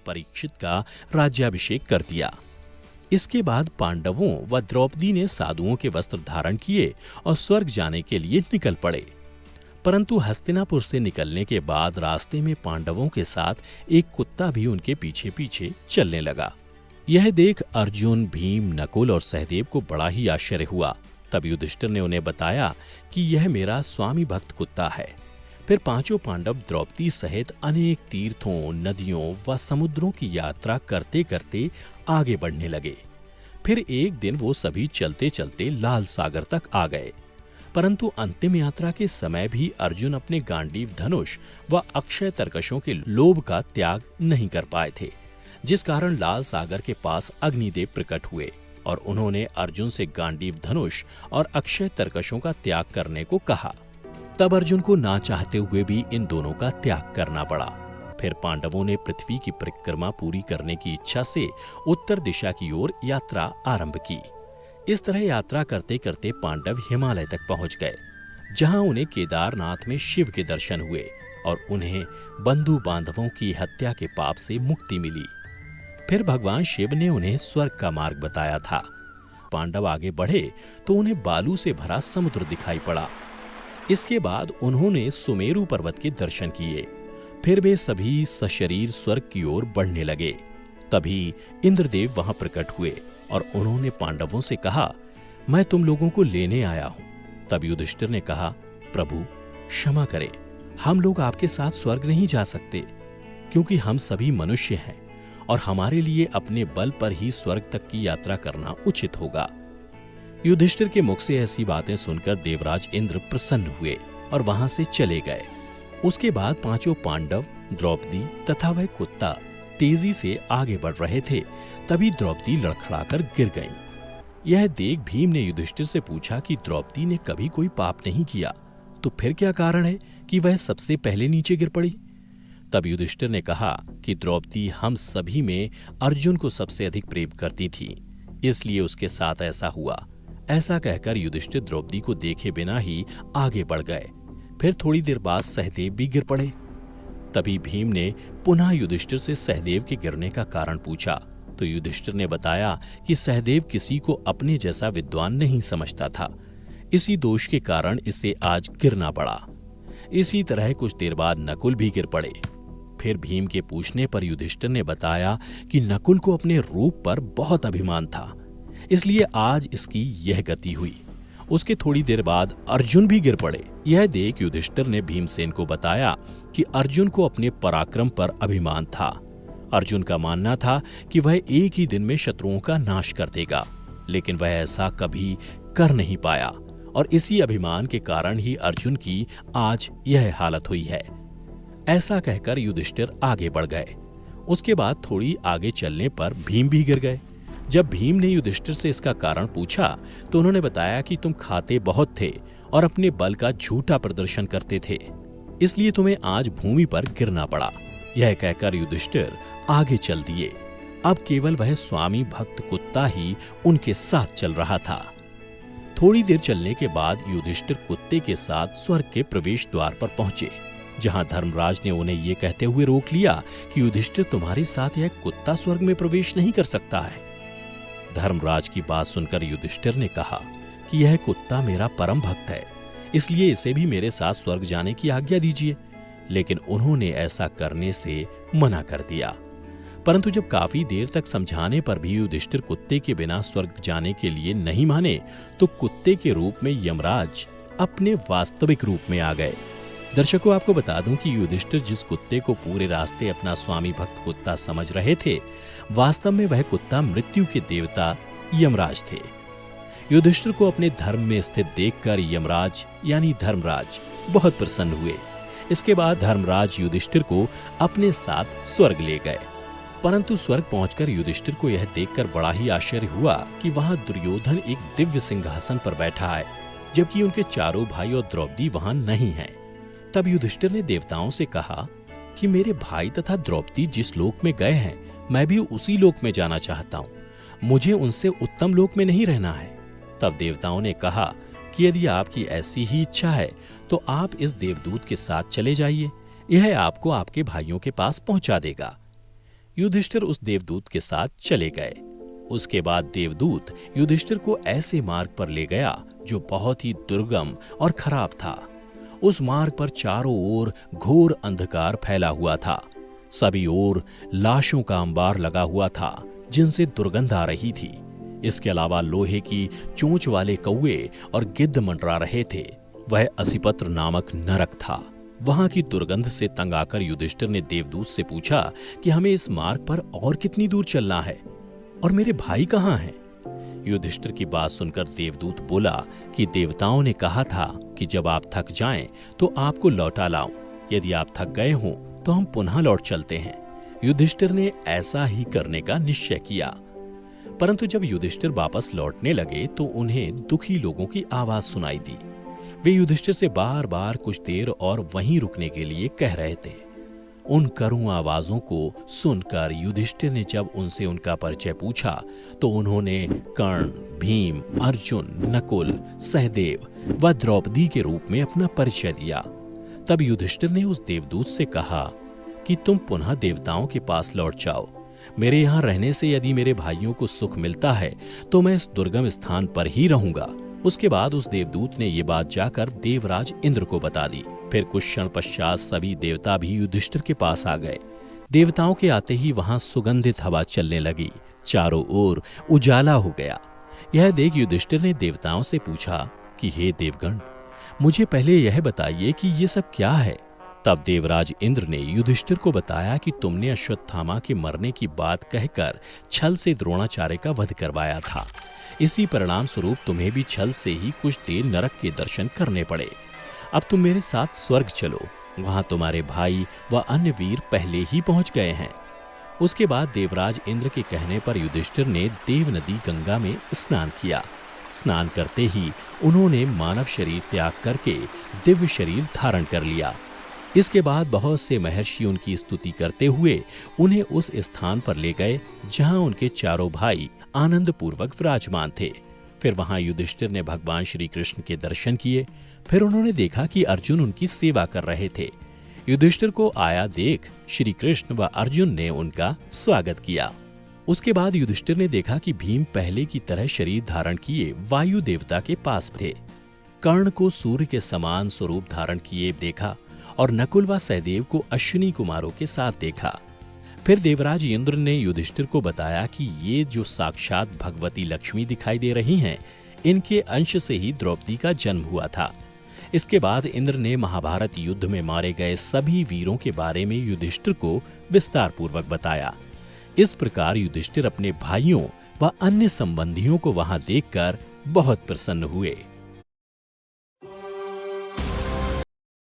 परीक्षित का राज्याभिषेक कर दिया। इसके बाद पांडवों व द्रौपदी ने साधुओं के वस्त्र धारण किए और स्वर्ग जाने के लिए निकल पड़े। परंतु हस्तिनापुर से निकलने के बाद रास्ते में पांडवों के साथ एक कुत्ता भी उनके पीछे पीछे चलने लगा। यह देख अर्जुन, भीम, नकुल और सहदेव को बड़ा ही आश्चर्य हुआ। तब युधिष्ठिर ने उन्हें बताया कि यह मेरा स्वामी भक्त कुत्ता है। फिर पांचों पांडव द्रौपदी सहित अनेक तीर्थों, नदियों व समुद्रों की यात्रा करते करते आगे बढ़ने लगे। फिर एक दिन वो सभी चलते चलते लाल सागर तक आ गए। परंतु अंतिम यात्रा के समय भी अर्जुन अपने गांडीव धनुष व अक्षय तरकशों के लोभ का त्याग नहीं कर पाए थे, जिस कारण लाल सागर के पास अग्निदेव प्रकट हुए और उन्होंने अर्जुन से गांडीव धनुष और अक्षय तरकशों का त्याग करने को कहा। तब अर्जुन को ना चाहते हुए भी इन दोनों का त्याग करना पड़ा। फिर पांडवों ने पृथ्वी की परिक्रमा पूरी करने की इच्छा से उत्तर दिशा की ओर यात्रा आरंभ की। इस तरह यात्रा करते करते पांडव हिमालय तक पहुंच गए, जहां उन्हें केदारनाथ में शिव के दर्शन हुए और उन्हें बंधु बांधवों की हत्या के पाप से मुक्ति मिली। फिर भगवान शिव ने उन्हें स्वर्ग का मार्ग बताया था। पांडव आगे बढ़े तो उन्हें बालू से भरा समुद्र दिखाई पड़ा। इसके बाद उन्होंने सुमेरु पर्वत के दर्शन किए। फिर वे सभी सशरीर स्वर्ग की ओर बढ़ने लगे। तभी इंद्रदेव वहां प्रकट हुए और उन्होंने पांडवों से कहा, मैं तुम लोगों को लेने आया हूं। तब युधिष्ठिर ने कहा, प्रभु क्षमा करें, हम लोग आपके साथ स्वर्ग नहीं जा सकते, क्योंकि हम सभी मनुष्य हैं और हमारे लिए अपने बल पर ही स्वर्ग तक की यात्रा करना उचित होगा। युधिष्ठिर के मुख से ऐसी बातें सुनकर देवराज इंद्र प्रसन्न हुए और वहां से चले गए। उसके बाद पांचों पांडव, द्रौपदी तथा वह कुत्ता तेजी से आगे बढ़ रहे थे। तभी द्रौपदी लड़खड़ाकर गिर गईं। यह देख भीम ने युधिष्ठिर से पूछा कि द्रौपदी ने कभी कोई पाप नहीं किया, तो फिर क्या कारण है कि वह सबसे पहले नीचे गिर पड़ी? तब युधिष्ठिर ने कहा कि द्रौपदी हम सभी में अर्जुन को सबसे अधिक प्रेम करती थी, इसलिए उसके साथ ऐसा हुआ। ऐसा कहकर युधिष्ठिर द्रौपदी को देखे बिना ही आगे बढ़ गए। फिर थोड़ी देर बाद सहदेव भी गिर पड़े। तभी भीम ने पुनः युधिष्ठिर से सहदेव के गिरने का कारण पूछा, तो युधिष्ठिर ने बताया कि सहदेव किसी को अपने जैसा विद्वान नहीं समझता था, इसी दोष के कारण इसे आज गिरना पड़ा। इसी तरह कुछ देर बाद नकुल भी गिर पड़े। फिर भीम के पूछने पर युधिष्ठिर ने बताया कि नकुल को अपने रूप पर बहुत अभिमान था, इसलिए आज इसकी यह गति हुई। उसके थोड़ी देर बाद अर्जुन भी गिर पड़े। यह देख युधिष्ठिर ने भीमसेन को बताया कि अर्जुन को अपने पराक्रम पर अभिमान था। अर्जुन का मानना था कि वह एक ही दिन में शत्रुओं का नाश कर देगा, लेकिन वह ऐसा कभी कर नहीं पाया और इसी अभिमान के कारण ही अर्जुन की आज यह हालत हुई है। ऐसा कहकर युधिष्ठिर आगे बढ़ गए। उसके बाद थोड़ी आगे चलने पर भीम भी गिर गए। जब भीम ने युधिष्ठिर से इसका कारण पूछा तो उन्होंने बताया कि तुम खाते बहुत थे और अपने बल का झूठा प्रदर्शन करते थे, इसलिए तुम्हें आज भूमि पर गिरना पड़ा। यह कहकर युधिष्ठिर आगे चल दिए। अब केवल वह स्वामी भक्त कुत्ता ही उनके साथ चल रहा था। थोड़ी देर चलने के बाद युधिष्ठिर कुत्ते के साथ स्वर्ग के प्रवेश द्वार पर पहुंचे, जहां धर्मराज ने उन्हें ये कहते हुए रोक लिया कि युधिष्ठिर तुम्हारे साथ यह कुत्ता स्वर्ग में प्रवेश नहीं कर सकता है। धर्मराज की बात सुनकर युधिष्ठिर ने कहा कि यह कुत्ता मेरा परम भक्त है, इसलिए इसे भी मेरे साथ स्वर्ग जाने की आज्ञा दीजिए। लेकिन उन्होंने ऐसा करने से मना कर दिया। परंतु जब काफी देर तक समझाने पर भी युधिष्ठिर कुत्ते के बिना स्वर्ग जाने के लिए नहीं माने, तो कुत्ते के रूप में यमराज अपने वास्तविक रूप में आ गए। दर्शकों, आपको बता दूं कि युधिष्ठिर जिस कुत्ते को पूरे रास्ते अपना स्वामी भक्त कुत्ता समझ रहे थे, वास्तव में वह कुत्ता मृत्यु के देवता यमराज थे। युधिष्ठिर को अपने धर्म में स्थित देखकर यमराज यानी धर्मराज बहुत प्रसन्न हुए। इसके बाद धर्मराज युधिष्ठिर को अपने साथ स्वर्ग ले गए। परंतु स्वर्ग पहुंचकर युधिष्ठिर को यह देखकर बड़ा ही आश्चर्य हुआ कि वहां दुर्योधन एक दिव्य सिंहासन पर बैठा है, जबकि उनके चारों भाई और द्रौपदी वहां नहीं है। तब युधिष्ठिर ने देवताओं से कहा कि मेरे भाई तथा द्रौपदी जिस लोक में गए हैं, मैं भी उसी लोक में जाना चाहता हूँ। मुझे उनसे उत्तम लोक में नहीं रहना है। तब देवताओं ने कहा कि यदि आपकी ऐसी ही इच्छा है तो आप इस देवदूत के साथ चले जाइए, यह आपको आपके भाइयों के पास पहुंचा देगा। युधिष्ठिर उस देवदूत के साथ चले गए। उसके बाद देवदूत युधिष्ठिर को ऐसे मार्ग पर ले गया जो बहुत ही दुर्गम और खराब था। उस मार्ग पर चारों ओर घोर अंधकार फैला हुआ था। सभी ओर लाशों का अंबार लगा हुआ था जिनसे दुर्गंध आ रही थी। इसके अलावा लोहे की चोंच वाले कौवे और गिद्ध मंडरा रहे थे। वह असिपत्र नामक नरक था। वहां की दुर्गंध से तंग आकर युधिष्ठिर ने देवदूत से पूछा कि हमें इस मार्ग पर और कितनी दूर चलना है और मेरे भाई कहाँ हैं? युधिष्ठिर की बात सुनकर देवदूत बोला कि देवताओं ने कहा था कि जब आप थक जाएं तो आपको लौटा लाऊं। यदि आप थक गए हों तो हम पुनः लौट चलते हैं। युधिष्ठिर ने ऐसा ही करने का निश्चय किया। परंतु जब युधिष्ठिर वापस लौटने लगे तो उन्हें दुखी लोगों की आवाज सुनाई दी। वे युधिष्ठिर से बार बार कुछ देर और वहीं रुकने के लिए कह रहे थे। उन करुण आवाजों को सुनकर युधिष्ठिर ने जब उनसे उनका परिचय पूछा तो उन्होंने कर्ण, भीम, अर्जुन, नकुल, सहदेव व द्रौपदी के रूप में अपना परिचय दिया। तब युधिष्ठिर ने उस देवदूत से कहा कि तुम पुनः देवताओं के पास लौट जाओ। मेरे यहाँ रहने से यदि मेरे भाइयों को सुख मिलता है तो मैं इस दुर्गम स्थान पर ही रहूंगा। उसके बाद उस देवदूत ने ये बात जाकर देवराज इंद्र को बता दी। फिर कुछ क्षण पश्चात सभी देवता भी युधिष्ठिर के पास आ गए। देवताओं के आते ही वहां सुगंधित हवा चलने लगी। चारों ओर उजाला हो गया। यह देख युधिष्ठिर ने देवताओं से पूछा कि हे देवगण, मुझे पहले यह बताइए कि ये सब क्या है? तब देवराज इंद्र ने युधिष्ठिर को बताया कि तुमने अश्वत्थामा के मरने की बात कहकर छल से द्रोणाचार्य का वध करवाया था। इसी परिणाम स्वरूप तुम्हें भी छल से ही कुछ देर नरक के दर्शन करने पड़े। अब तुम मेरे साथ स्वर्ग चलो, वहां तुम्हारे भाई व अन्य वीर पहले ही पहुंच गए हैं। उसके बाद देवराज इंद्र के कहने पर युधिष्ठिर ने देव नदी गंगा में स्नान किया। स्नान करते ही उन्होंने मानव शरीर त्याग करके दिव्य शरीर धारण कर लिया। इसके बाद बहुत से महर्षि उनकी स्तुति करते हुए उन्हें उस स्थान पर ले गए जहां उनके चारों भाई आनंद पूर्वक विराजमान थे। फिर वहां युधिष्ठिर ने भगवान श्री कृष्ण के दर्शन किए। फिर उन्होंने देखा कि अर्जुन उनकी सेवा कर रहे थे। युधिष्ठिर को आया देख श्री कृष्ण व अर्जुन ने उनका स्वागत किया। उसके बाद युधिष्ठिर ने देखा कि भीम पहले की तरह शरीर धारण किए वायु देवता के पास थे। कर्ण को सूर्य के समान स्वरूप धारण किए देखा और नकुल व सहदेव को अश्विनी कुमारों के साथ देखा। फिर देवराज इंद्र ने युधिष्ठिर को बताया कि ये जो साक्षात भगवती लक्ष्मी दिखाई दे रही हैं, इनके अंश से ही द्रौपदी का जन्म हुआ था। इसके बाद इंद्र ने महाभारत युद्ध में मारे गए सभी वीरों के बारे में युधिष्ठिर को विस्तार पूर्वक बताया। इस प्रकार युधिष्ठिर अपने भाइयों व अन्य संबंधियों को वहां देखकर बहुत प्रसन्न हुए।